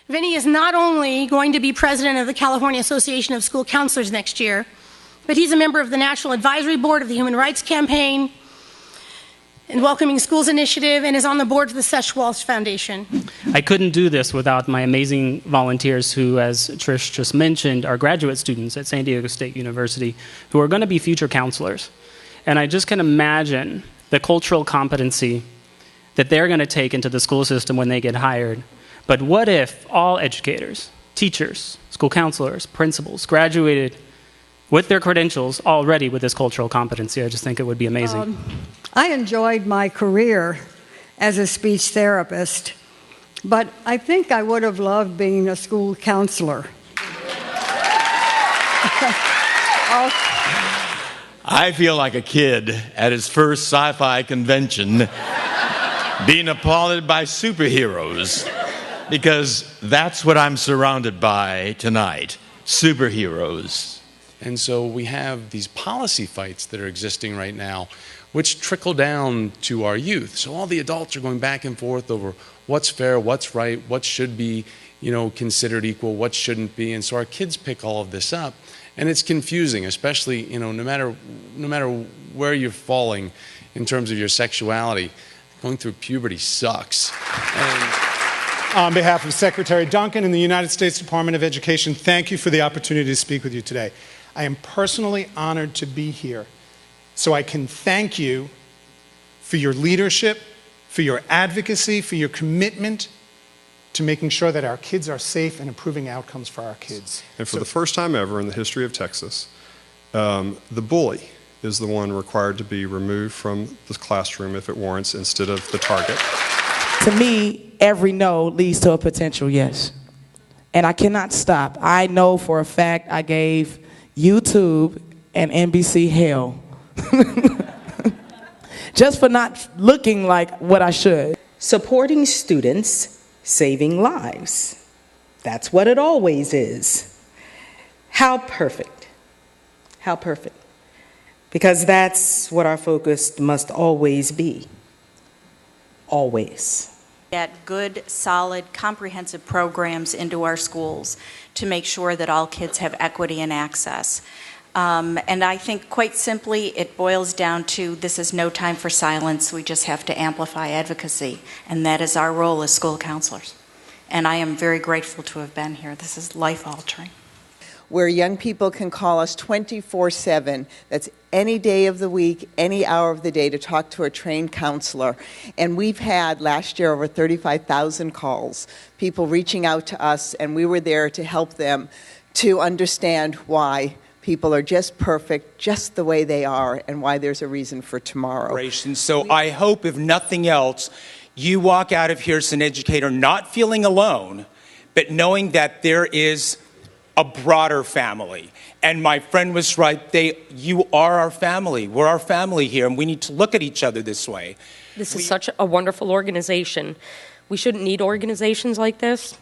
Vinny is not only going to be president of the California Association of School Counselors next year, but he's a member of the National Advisory Board of the Human Rights Campaign and Welcoming Schools Initiative, and is on the board of the Sesh Walsh Foundation. I couldn't do this without my amazing volunteers who, as Trish just mentioned, are graduate students at San Diego State University who are going to be future counselors. And I just can imagine the cultural competency that they're going to take into the school system when they get hired. But what if all educators, teachers, school counselors, principals graduated with their credentials already with this cultural competency? I just think it would be amazing. I enjoyed my career as a speech therapist, but I think I would have loved being a school counselor. I feel like a kid at his first sci-fi convention being applauded by superheroes, because that's what I'm surrounded by tonight, superheroes. And so we have these policy fights that are existing right now, which trickle down to our youth. So all the adults are going back and forth over what's fair, what's right, what should be, considered equal, what shouldn't be. And so our kids pick all of this up, and it's confusing, especially, no matter where you're falling in terms of your sexuality. Going through puberty sucks. On behalf of Secretary Duncan and the United States Department of Education, thank you for the opportunity to speak with you today. I am personally honored to be here, so I can thank you for your leadership, for your advocacy, for your commitment to making sure that our kids are safe and improving outcomes for our kids. And for the first time ever in the history of Texas, the bully is the one required to be removed from the classroom if it warrants, instead of the target. To me, every no leads to a potential yes. And I cannot stop. I know for a fact I gave YouTube and NBC hell. Just for not looking like what I should. Supporting students, saving lives. That's what it always is. How perfect. How perfect. Because that's what our focus must always be. Always. Get good, solid, comprehensive programs into our schools to make sure that all kids have equity and access. And I think quite simply it boils down to this is no time for silence. We just have to amplify advocacy, and that is our role as school counselors. And I am very grateful to have been here. This is life-altering. Where young people can call us 24/7. That's any day of the week, any hour of the day, to talk to a trained counselor. And we've had last year over 35,000 calls, people reaching out to us, and we were there to help them to understand why people are just perfect, just the way they are, and why there's a reason for tomorrow. So I hope, if nothing else, you walk out of here as an educator not feeling alone, but knowing that there is a broader family. And my friend was right. You are our family. We're our family here, and we need to look at each other this way. This is such a wonderful organization. We shouldn't need organizations like this.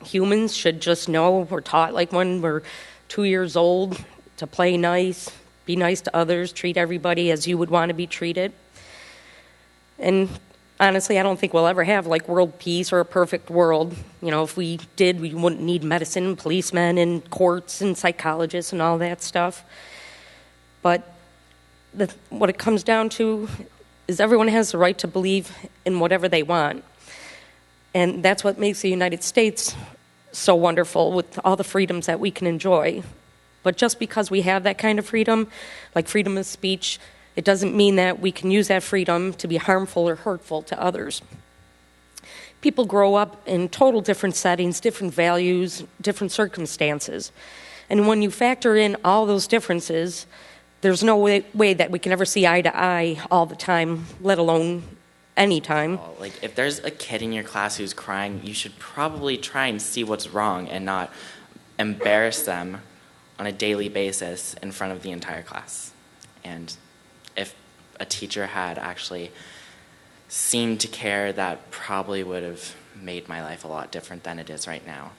Humans should just know, we're taught like when we're 2 years old to play nice, be nice to others, treat everybody as you would want to be treated. And honestly, I don't think we'll ever have like world peace or a perfect world. If we did, we wouldn't need medicine, policemen, and courts, and psychologists, and all that stuff. But what it comes down to is everyone has the right to believe in whatever they want. And that's what makes the United States so wonderful, with all the freedoms that we can enjoy. But just because we have that kind of freedom, like freedom of speech, it doesn't mean that we can use that freedom to be harmful or hurtful to others. People grow up in total different settings, different values, different circumstances. And when you factor in all those differences, there's no way that we can ever see eye to eye all the time, let alone any time. Like, if there's a kid in your class who's crying, you should probably try and see what's wrong and not embarrass them on a daily basis in front of the entire class. And if a teacher had actually seemed to care, that probably would have made my life a lot different than it is right now.